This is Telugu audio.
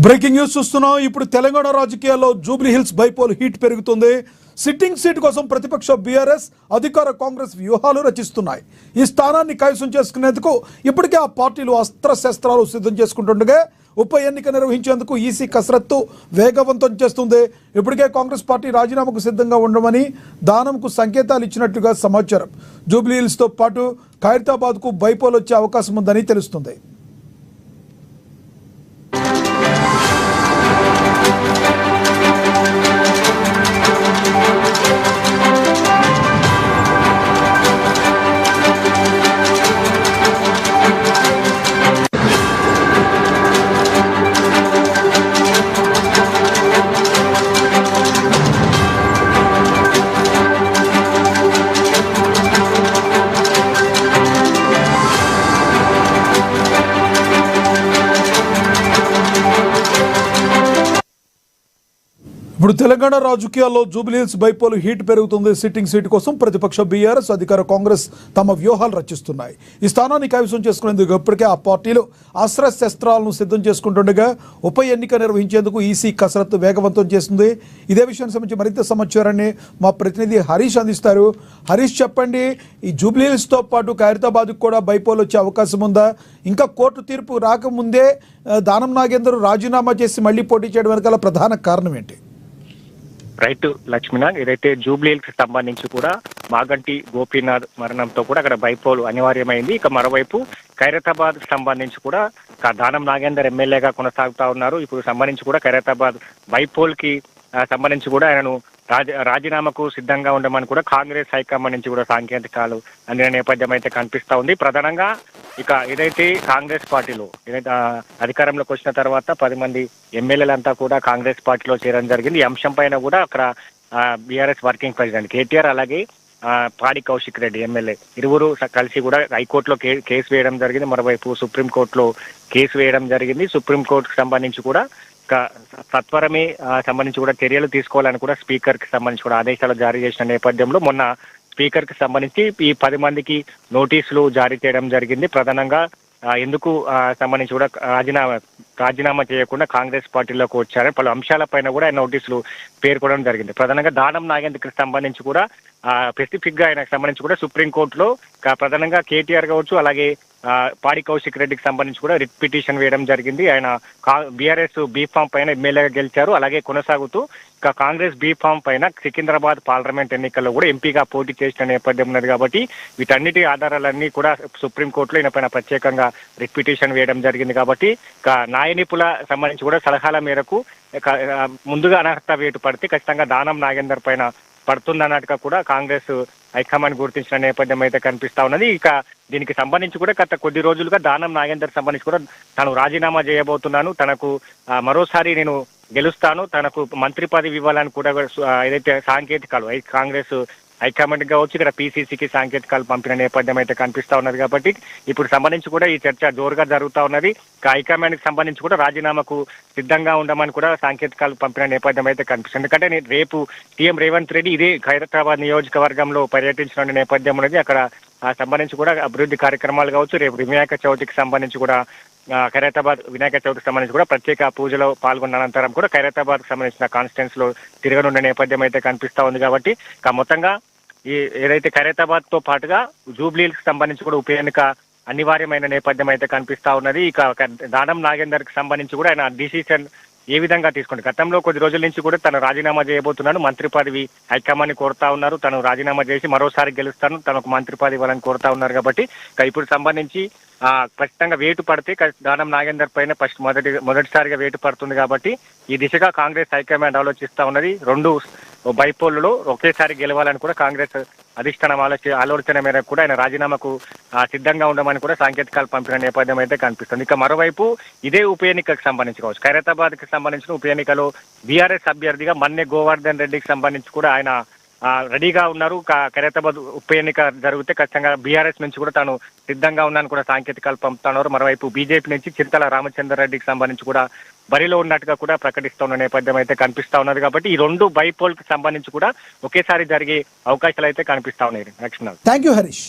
బ్రేకింగ్ న్యూస్ చూస్తున్నాం. ఇప్పుడు తెలంగాణ రాజకీయాల్లో జూబ్లీ హిల్స్ బైపోల్ హీట్ పెరుగుతుంది. సిట్టింగ్ సీట్ కోసం ప్రతిపక్ష బీఆర్ఎస్, అధికార కాంగ్రెస్ వ్యూహాలు రచిస్తున్నాయి. ఈ స్థానాన్ని కైవసం చేసుకునేందుకు ఇప్పటికే ఆ పార్టీలు అస్త్రశస్త్రాలు సిద్ధం చేసుకుంటుండగా ఉప ఎన్నిక నిర్వహించేందుకు ఈసీ కసరత్తు వేగవంతం చేస్తుంది. ఇప్పటికే కాంగ్రెస్ పార్టీ రాజీనామాకు సిద్ధంగా ఉండమని దానంకు సంకేతాలు ఇచ్చినట్లుగా సమాచారం. జూబ్లీ హిల్స్తో పాటు ఖైరతాబాద్కు బైపోల్ వచ్చే అవకాశం ఉందని తెలుస్తుంది. ఇప్పుడు తెలంగాణ రాజకీయాల్లో జూబ్లీ హిల్స్ బైపోల్ హీట్ పెరుగుతుంది. సిట్టింగ్ సీటు కోసం ప్రతిపక్ష బీఆర్ఎస్, అధికార కాంగ్రెస్ తమ వ్యూహాలు రచిస్తున్నాయి. ఈ స్థానాన్ని కైవసం చేసుకునేందుకు ఇప్పటికే ఆ పార్టీలు అస్త్రశస్త్రాలను సిద్ధం చేసుకుంటుండగా ఉప ఎన్నిక నిర్వహించేందుకు ఈసీ కసరత్తు వేగవంతం చేస్తుంది. ఇదే విషయానికి సంబంధించి మరింత సమాచారాన్ని మా ప్రతినిధి హరీష్ అందిస్తారు. హరీష్, చెప్పండి, ఈ జూబ్లీ హిల్స్తో పాటు ఖైరతాబాద్కు కూడా బైపోల్ వచ్చే అవకాశం ఉందా? ఇంకా కోర్టు తీర్పు రాకముందే దానం నాగేందర్ రాజీనామా చేసి మళ్లీ పోటీ చేయడం వెనకాల ప్రధాన కారణం ఏంటి? రైట్ లక్ష్మీనాథ్, ఏదైతే జూబ్లీ హిల్స్ సంబంధించి కూడా మాగంటి గోపీనాథ్ మరణంతో కూడా అక్కడ బైపోల్ అనివార్యమైంది. ఇక మరోవైపు ఖైరతాబాద్ సంబంధించి కూడా దానం నాగేందర్ ఎమ్మెల్యేగా కొనసాగుతా ఉన్నారు. ఇప్పుడు సంబంధించి కూడా ఖైరతాబాద్ బైపోల్ కి సంబంధించి కూడా ఆయనను రాజీనామాకు సిద్ధంగా ఉండమని కూడా కాంగ్రెస్ హైకమాండ్ నుంచి కూడా సాంకేతికాలు అందిన నేపథ్యం అయితే కనిపిస్తా ఉంది. ప్రధానంగా ఇక ఏదైతే కాంగ్రెస్ పార్టీలో ఏదైతే అధికారంలోకి వచ్చిన తర్వాత 10 మంది ఎమ్మెల్యేలంతా కూడా కాంగ్రెస్ పార్టీలో చేరడం జరిగింది. ఈ అంశం పైన కూడా అక్కడ బీఆర్ఎస్ వర్కింగ్ ప్రెసిడెంట్ కేటీఆర్, అలాగే పాడి కౌశిక్ రెడ్డి ఎమ్మెల్యే ఇరువురు కలిసి కూడా హైకోర్టులో కేసు వేయడం జరిగింది. మరోవైపు సుప్రీంకోర్టులో కేసు వేయడం జరిగింది. సుప్రీంకోర్టుకు సంబంధించి కూడా సత్వరమే సంబంధించి కూడా చర్యలు తీసుకోవాలని కూడా స్పీకర్ కి సంబంధించి కూడా ఆదేశాలు జారీ చేసిన నేపథ్యంలో మొన్న స్పీకర్ కి సంబంధించి ఈ 10 మందికి నోటీసులు జారీ చేయడం జరిగింది. ప్రధానంగా ఎందుకు సంబంధించి కూడా రాజీనామా చేయకుండా కాంగ్రెస్ పార్టీలోకి వచ్చారని పలు అంశాలపైన కూడా ఆయన నోటీసులు పేర్కొనడం జరిగింది. ప్రధానంగా దానం నాగేంద్రకి సంబంధించి కూడా స్పెసిఫిక్ గా ఆయనకు సంబంధించి కూడా సుప్రీంకోర్టులో ప్రధానంగా కేటీఆర్ కావచ్చు, అలాగే పాడి కౌశిక్ రెడ్డికి సంబంధించి కూడా రిట్ పిటిషన్ వేయడం జరిగింది. ఆయన బీఆర్ఎస్ బీఫామ్ పైన ఎమ్మెల్యేగా గెలిచారు. అలాగే కొనసాగుతూ కాంగ్రెస్ బీఫామ్ పైన సికింద్రాబాద్ పార్లమెంట్ ఎన్నికల్లో కూడా ఎంపీగా పోటీ చేసిన నేపథ్యం ఉన్నది. కాబట్టి వీటన్నిటి ఆధారాలన్నీ కూడా సుప్రీంకోర్టులో ఈయన పైన ప్రత్యేకంగా రిట్ పిటిషన్ వేయడం జరిగింది. కాబట్టి న్యాయ నిపుణుల సంబంధించి కూడా సలహాల మేరకు ముందుగా అనర్హత వేటు పడితే ఖచ్చితంగా దానం నాగేందర్ పైన పడుతుందన్నట్టుగా కూడా కాంగ్రెస్ హైకమాండ్ గుర్తించిన నేపథ్యం అయితే కనిపిస్తా ఉన్నది. ఇక దీనికి సంబంధించి కూడా గత కొద్ది రోజులుగా దానం నాగేందర్ సంబంధించి కూడా తాను రాజీనామా చేయబోతున్నాను, తనకు మరోసారి నేను గెలుస్తాను, తనకు మంత్రి పదవి ఇవ్వాలని కూడా ఏదైతే సాంకేతికాలు కాంగ్రెస్ హైకమాండ్ కావచ్చు, ఇక్కడ పీసీసీకి సాంకేతికాలు పంపిన నేపథ్యం అయితే కనిపిస్తా ఉన్నది. కాబట్టి ఇప్పుడు సంబంధించి కూడా ఈ చర్చ జోరుగా జరుగుతా ఉన్నది. హైకమాండ్ కి సంబంధించి కూడా రాజీనామాకు సిద్ధంగా ఉండమని కూడా సాంకేతికాలు పంపిన నేపథ్యం అయితే కనిపిస్తుంది. ఎందుకంటే రేపు సీఎం రేవంత్ రెడ్డి ఇదే ఖైరతాబాద్ నియోజకవర్గంలో పర్యటించిన నేపథ్యం ఉన్నది. అక్కడ సంబంధించి కూడా అభివృద్ధి కార్యక్రమాలు కావచ్చు, రేపు వినాయక చవితికి సంబంధించి కూడా ఖైరతాబాద్ వినాయక చవితికి సంబంధించి కూడా ప్రత్యేక పూజలో పాల్గొన్న అనంతరం కూడా ఖైరతాబాద్ సంబంధించిన కాన్స్టిట్యున్సీ లో తిరగనున్న నేపథ్యం అయితే కనిపిస్తా ఉంది. కాబట్టి మొత్తంగా ఏదైతే ఖైరతాబాద్ తో పాటుగా జూబ్లీ హిల్స్ సంబంధించి కూడా ఉప ఎన్నిక అనివార్యమైన నేపథ్యం అయితే కనిపిస్తా ఉన్నది. ఇక దానం నాగేందర్ కి సంబంధించి కూడా ఆయన డిసిషన్ ఏ విధంగా తీసుకుంది? గతంలో కొద్ది రోజుల నుంచి కూడా తను రాజీనామా చేయబోతున్నాను, మంత్రి పదవి హైకమాండ్ కోరుతా ఉన్నారు, తను రాజీనామా చేసి మరోసారి గెలుస్తాను, తనకు మంత్రి పదవి ఇవ్వాలని కోరుతా ఉన్నారు. కాబట్టి ఇప్పుడు సంబంధించి ఖచ్చితంగా వేటు పడితే దానం నాగేందర్ పైన మొదటిసారిగా వేటు పడుతుంది. కాబట్టి ఈ దిశగా కాంగ్రెస్ హైకమాండ్ ఆలోచిస్తా ఉన్నది. 2 బైపోల్లో ఒకేసారి గెలవాలని కూడా కాంగ్రెస్ అధిష్టానం ఆలోచన మేరకు కూడా ఆయన రాజీనామాకు సిద్ధంగా ఉండమని కూడా సాంకేతికాలు పంపిన నేపథ్యం అయితే కనిపిస్తుంది. ఇక మరోవైపు ఇదే ఉప ఎన్నికకు సంబంధించి కావచ్చు, ఖైరతాబాద్ కి సంబంధించిన ఉప ఎన్నికలో బీఆర్ఎస్ అభ్యర్థిగా మన్నె గోవర్ధన్ రెడ్డికి సంబంధించి కూడా ఆయన రెడీగా ఉన్నారు. ఖైరతాబాద్ ఉప ఎన్నిక జరిగితే ఖచ్చితంగా బీఆర్ఎస్ నుంచి కూడా తాను సిద్ధంగా ఉన్నాను కూడా సాంకేతికాలు పంపుతున్నారు. మరోవైపు బీజేపీ నుంచి చింతల రామచంద్ర రెడ్డికి సంబంధించి కూడా బరిలో ఉన్నట్టుగా కూడా ప్రకటిస్తున్న నేపథ్యం అయితే కనిపిస్తా ఉన్నది. కాబట్టి ఈ 2 బైపోల్ కి సంబంధించి కూడా ఒకేసారి జరిగే అవకాశాలు అయితే కనిపిస్తా ఉన్నాయి. Lakshman, thank you Harish.